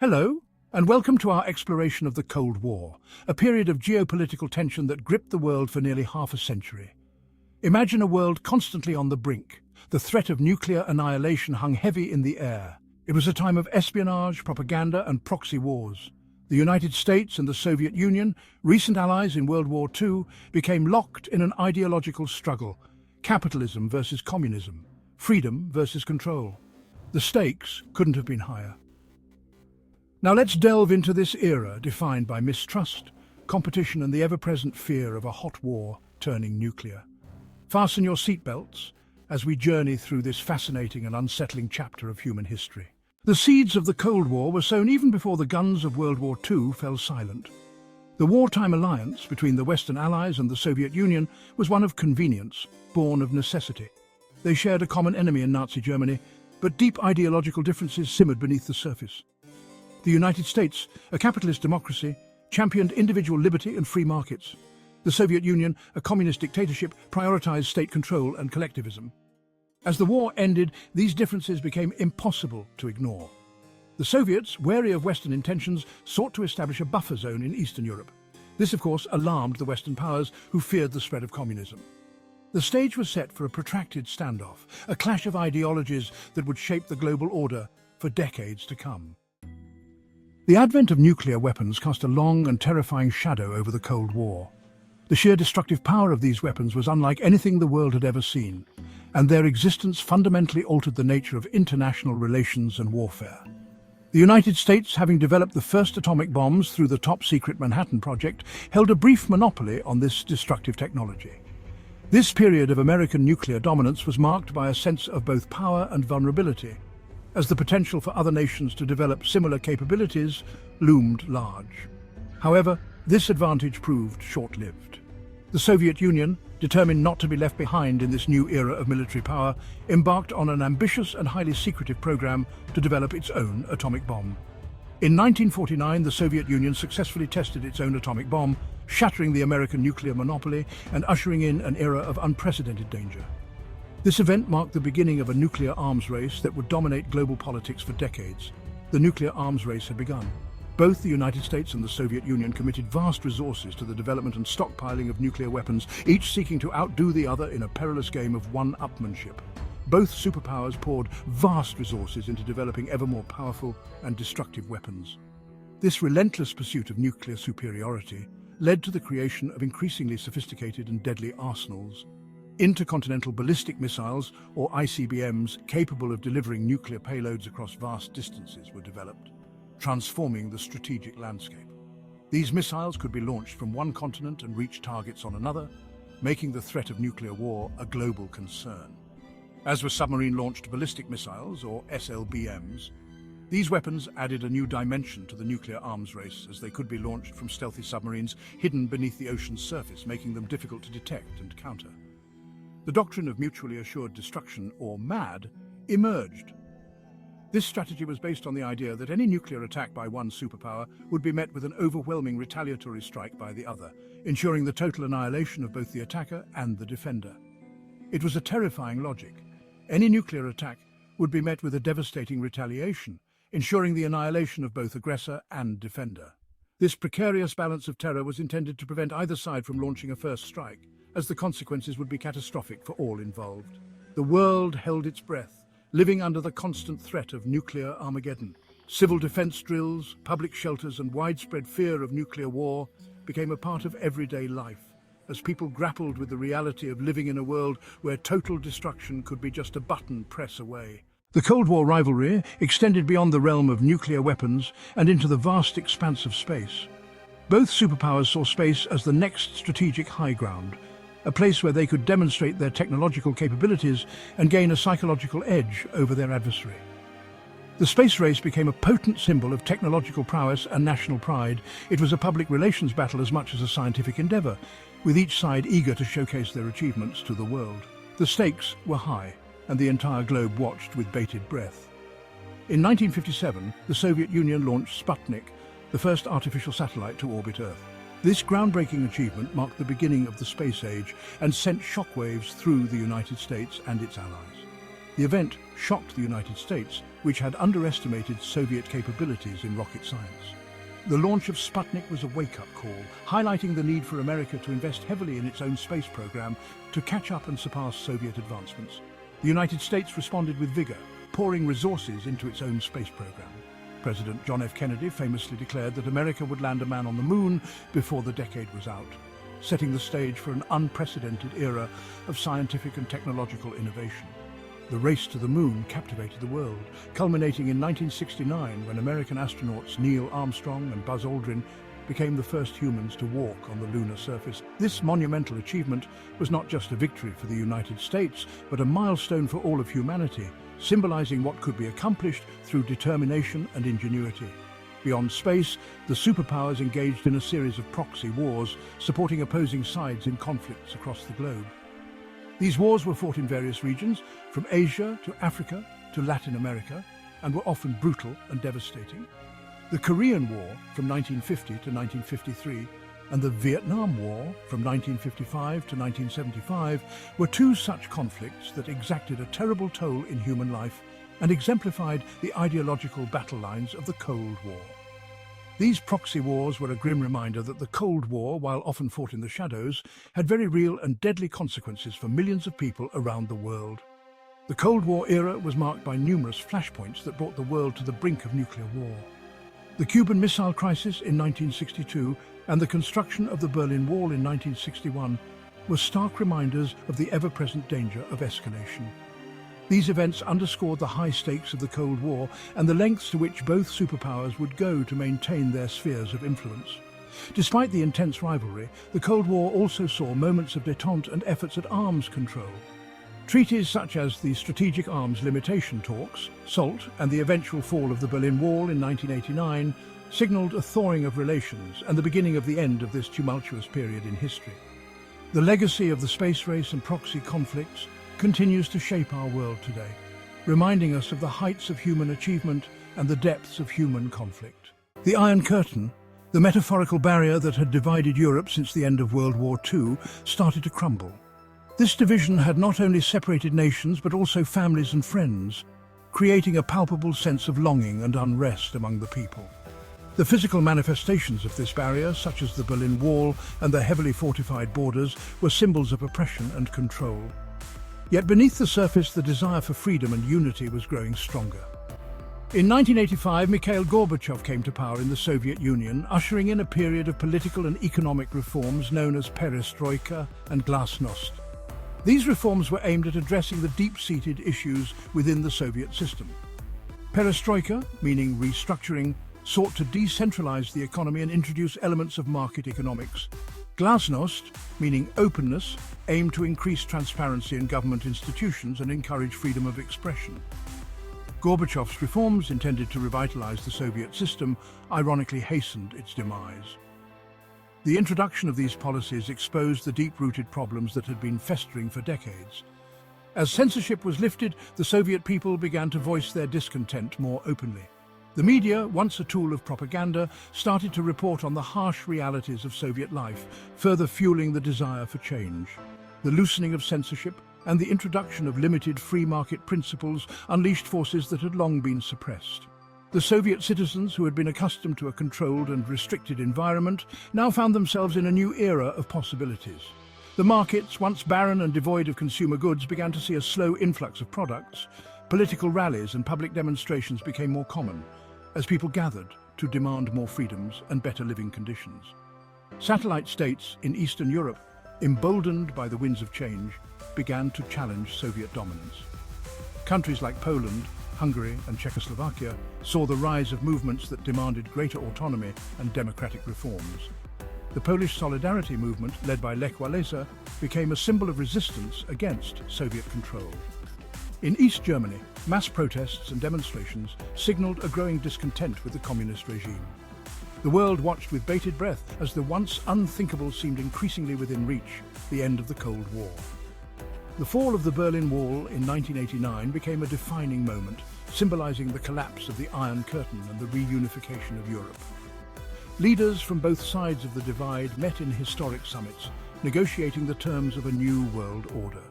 Hello, and welcome to our exploration of the Cold War, a period of geopolitical tension that gripped the world for nearly half a century. Imagine a world constantly on the brink. The threat of nuclear annihilation hung heavy in the air. It was a time of espionage, propaganda, and proxy wars. The United States and the Soviet Union, recent allies in World War II, became locked in an ideological struggle: capitalism versus communism, freedom versus control. The stakes couldn't have been higher. Now let's delve into this era defined by mistrust, competition, and the ever-present fear of a hot war turning nuclear. Fasten your seatbelts as we journey through this fascinating and unsettling chapter of human history. The seeds of the Cold War were sown even before the guns of World War II fell silent. The wartime alliance between the Western Allies and the Soviet Union was one of convenience, born of necessity. They shared a common enemy in Nazi Germany, but deep ideological differences simmered beneath the surface. The United States, a capitalist democracy, championed individual liberty and free markets. The Soviet Union, a communist dictatorship, prioritized state control and collectivism. As the war ended, these differences became impossible to ignore. The Soviets, wary of Western intentions, sought to establish a buffer zone in Eastern Europe. This, of course, alarmed the Western powers, who feared the spread of communism. The stage was set for a protracted standoff, a clash of ideologies that would shape the global order for decades to come. The advent of nuclear weapons cast a long and terrifying shadow over the Cold War. The sheer destructive power of these weapons was unlike anything the world had ever seen, and their existence fundamentally altered the nature of international relations and warfare. The United States, having developed the first atomic bombs through the top-secret Manhattan Project, held a brief monopoly on this destructive technology. This period of American nuclear dominance was marked by a sense of both power and vulnerability, as the potential for other nations to develop similar capabilities loomed large. However, this advantage proved short-lived. The Soviet Union, determined not to be left behind in this new era of military power, embarked on an ambitious and highly secretive program to develop its own atomic bomb. In 1949, the Soviet Union successfully tested its own atomic bomb, shattering the American nuclear monopoly and ushering in an era of unprecedented danger. This event marked the beginning of a nuclear arms race that would dominate global politics for decades. The nuclear arms race had begun. Both the United States and the Soviet Union committed vast resources to the development and stockpiling of nuclear weapons, each seeking to outdo the other in a perilous game of one-upmanship. Both superpowers poured vast resources into developing ever more powerful and destructive weapons. This relentless pursuit of nuclear superiority led to the creation of increasingly sophisticated and deadly arsenals. Intercontinental ballistic missiles, or ICBMs, capable of delivering nuclear payloads across vast distances, were developed, transforming the strategic landscape. These missiles could be launched from one continent and reach targets on another, making the threat of nuclear war a global concern. As with submarine-launched ballistic missiles, or SLBMs, these weapons added a new dimension to the nuclear arms race, as they could be launched from stealthy submarines hidden beneath the ocean's surface, making them difficult to detect and counter. The doctrine of mutually assured destruction, or MAD, emerged. This strategy was based on the idea that any nuclear attack by one superpower would be met with an overwhelming retaliatory strike by the other, ensuring the total annihilation of both the attacker and the defender. It was a terrifying logic. Any nuclear attack would be met with a devastating retaliation, ensuring the annihilation of both aggressor and defender. This precarious balance of terror was intended to prevent either side from launching a first strike, as the consequences would be catastrophic for all involved. The world held its breath, living under the constant threat of nuclear Armageddon. Civil defense drills, public shelters, and widespread fear of nuclear war became a part of everyday life, as people grappled with the reality of living in a world where total destruction could be just a button press away. The Cold War rivalry extended beyond the realm of nuclear weapons and into the vast expanse of space. Both superpowers saw space as the next strategic high ground, a place where they could demonstrate their technological capabilities and gain a psychological edge over their adversary. The space race became a potent symbol of technological prowess and national pride. It was a public relations battle as much as a scientific endeavor, with each side eager to showcase their achievements to the world. The stakes were high, and the entire globe watched with bated breath. In 1957, the Soviet Union launched Sputnik, the first artificial satellite to orbit Earth. This groundbreaking achievement marked the beginning of the space age and sent shockwaves through the United States and its allies. The event shocked the United States, which had underestimated Soviet capabilities in rocket science. The launch of Sputnik was a wake-up call, highlighting the need for America to invest heavily in its own space program to catch up and surpass Soviet advancements. The United States responded with vigor, pouring resources into its own space program. President John F. Kennedy famously declared that America would land a man on the moon before the decade was out, setting the stage for an unprecedented era of scientific and technological innovation. The race to the moon captivated the world, culminating in 1969 when American astronauts Neil Armstrong and Buzz Aldrin became the first humans to walk on the lunar surface. This monumental achievement was not just a victory for the United States, but a milestone for all of humanity, symbolizing what could be accomplished through determination and ingenuity. Beyond space, the superpowers engaged in a series of proxy wars, supporting opposing sides in conflicts across the globe. These wars were fought in various regions, from Asia to Africa to Latin America, and were often brutal and devastating. The Korean War from 1950 to 1953 and the Vietnam War from 1955 to 1975 were two such conflicts that exacted a terrible toll in human life and exemplified the ideological battle lines of the Cold War. These proxy wars were a grim reminder that the Cold War, while often fought in the shadows, had very real and deadly consequences for millions of people around the world. The Cold War era was marked by numerous flashpoints that brought the world to the brink of nuclear war. The Cuban Missile Crisis in 1962 and the construction of the Berlin Wall in 1961 were stark reminders of the ever-present danger of escalation. These events underscored the high stakes of the Cold War and the lengths to which both superpowers would go to maintain their spheres of influence. Despite the intense rivalry, the Cold War also saw moments of détente and efforts at arms control. Treaties such as the Strategic Arms Limitation Talks, SALT, and the eventual fall of the Berlin Wall in 1989 signaled a thawing of relations and the beginning of the end of this tumultuous period in history. The legacy of the space race and proxy conflicts continues to shape our world today, reminding us of the heights of human achievement and the depths of human conflict. The Iron Curtain, the metaphorical barrier that had divided Europe since the end of World War II, started to crumble. This division had not only separated nations but also families and friends, creating a palpable sense of longing and unrest among the people. The physical manifestations of this barrier, such as the Berlin Wall and the heavily fortified borders, were symbols of oppression and control. Yet beneath the surface, the desire for freedom and unity was growing stronger. In 1985, Mikhail Gorbachev came to power in the Soviet Union, ushering in a period of political and economic reforms known as perestroika and glasnost. These reforms were aimed at addressing the deep-seated issues within the Soviet system. Perestroika, meaning restructuring, sought to decentralize the economy and introduce elements of market economics. Glasnost, meaning openness, aimed to increase transparency in government institutions and encourage freedom of expression. Gorbachev's reforms, intended to revitalize the Soviet system, ironically hastened its demise. The introduction of these policies exposed the deep-rooted problems that had been festering for decades. As censorship was lifted, the Soviet people began to voice their discontent more openly. The media, once a tool of propaganda, started to report on the harsh realities of Soviet life, further fueling the desire for change. The loosening of censorship and the introduction of limited free market principles unleashed forces that had long been suppressed. The Soviet citizens, who had been accustomed to a controlled and restricted environment, now found themselves in a new era of possibilities. The markets, once barren and devoid of consumer goods, began to see a slow influx of products. Political rallies and public demonstrations became more common, as people gathered to demand more freedoms and better living conditions. Satellite states in Eastern Europe, emboldened by the winds of change, began to challenge Soviet dominance. Countries like Poland, Hungary and Czechoslovakia saw the rise of movements that demanded greater autonomy and democratic reforms. The Polish Solidarity movement, led by Lech Walesa, became a symbol of resistance against Soviet control. In East Germany, mass protests and demonstrations signaled a growing discontent with the communist regime. The world watched with bated breath as the once unthinkable seemed increasingly within reach, the end of the Cold War. The fall of the Berlin Wall in 1989 became a defining moment, symbolizing the collapse of the Iron Curtain and the reunification of Europe. Leaders from both sides of the divide met in historic summits, negotiating the terms of a new world order.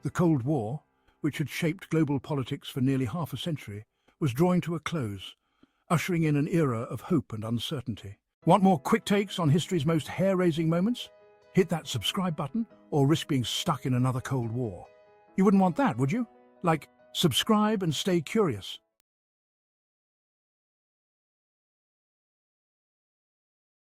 The Cold War, which had shaped global politics for nearly half a century, was drawing to a close, ushering in an era of hope and uncertainty. Want more quick takes on history's most hair-raising moments? Hit that subscribe button or risk being stuck in another Cold War. You wouldn't want that, would you? Like, subscribe and stay curious.